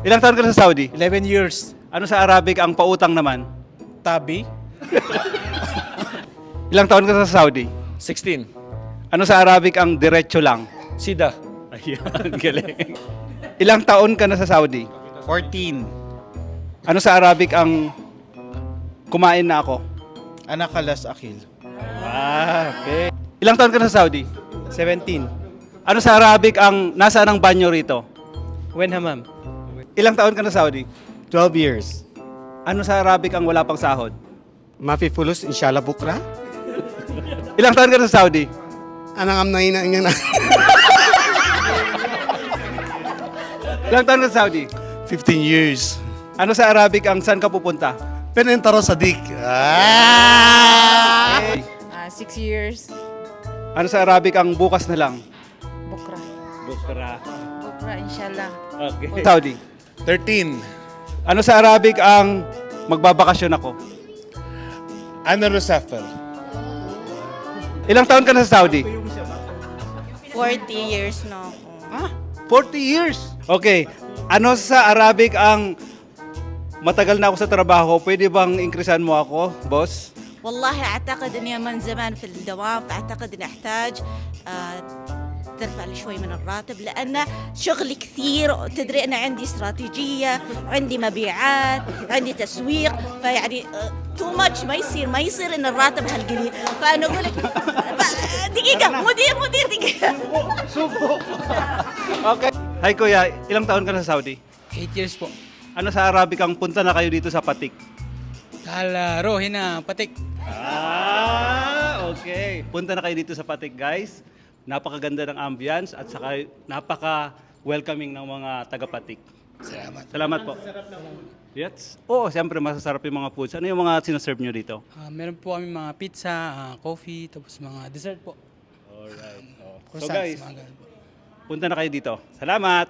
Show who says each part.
Speaker 1: Ilang taon ka na sa Saudi?
Speaker 2: 11 years.
Speaker 1: Ano sa Arabic ang pautang naman?
Speaker 2: Tabi.
Speaker 1: Ilang taon ka na sa Saudi?
Speaker 2: 16.
Speaker 1: Ano sa Arabic ang diretso lang?
Speaker 2: Sida.
Speaker 1: Ayan, galing. Ilang taon ka na sa Saudi?
Speaker 3: 14.
Speaker 1: Ano sa Arabic ang kumain na ako?
Speaker 3: Anakalas akil.
Speaker 1: Okay. Ilang taon ka na sa Saudi?
Speaker 2: 17.
Speaker 1: Ano sa Arabic ang nasaan ang banyo rito?
Speaker 2: When hamam.
Speaker 1: Ilang taon ka na sa Saudi?
Speaker 3: 12 years.
Speaker 1: Ano sa Arabic ang wala pang sahod?
Speaker 3: Mafi fulus inshallah bukra.
Speaker 1: Ilang taon ka na sa Saudi?
Speaker 3: Anang amnayin na niya na.
Speaker 1: Ilang taon ka sa Saudi?
Speaker 3: 15 years.
Speaker 1: Ano sa Arabic ang saan ka pupunta?
Speaker 3: Penentaro sadik.
Speaker 4: 6 years.
Speaker 1: Ano sa Arabic ang bukas na lang?
Speaker 4: Bukra.
Speaker 1: Bukra.
Speaker 4: Bukra, inshallah.
Speaker 1: Okay. Saudi.
Speaker 3: 13.
Speaker 1: Ano sa Arabic ang magbabakasyon ako?
Speaker 3: Ana Rusafel.
Speaker 1: Ilang taon ka na sa Saudi?
Speaker 4: 40 years na ako.
Speaker 1: Ah, 40 years. Okay. Ano sa Arabic ang matagal na ako sa trabaho, pwede bang increasean mo ako, boss?
Speaker 4: والله أعتقد أني من زمان في الدوام فأعتقد أني أحتاج ترفع لي شوي من الراتب لأن شغل كثير تدري أنا عندي استراتيجية عندي مبيعات عندي تسويق فيعني تو ماتش ما يصير إن الراتب هالقليل فأنا أقول لك دقيقة مدير دقيقة
Speaker 1: Okay. Hi kuya, ilang taon ka na sa Saudi?
Speaker 2: 8 years po.
Speaker 1: Ano sa Arabic ang punta na kayo dito sa Patik?
Speaker 2: Kalaro, hina, patik.
Speaker 1: Okay. Punta na kayo dito sa Patik, guys. Napakaganda ng ambience at saka napaka-welcoming ng mga taga-Patik. Salamat po. Yes. Oo, siyempre masasarap yung mga foods. Ano yung mga sinaserve nyo dito?
Speaker 2: Meron po kami mga pizza, coffee, tapos mga dessert po.
Speaker 1: Alright. So
Speaker 2: Croissants,
Speaker 1: guys,
Speaker 2: mga ganun po.
Speaker 1: punta na kayo dito. Salamat!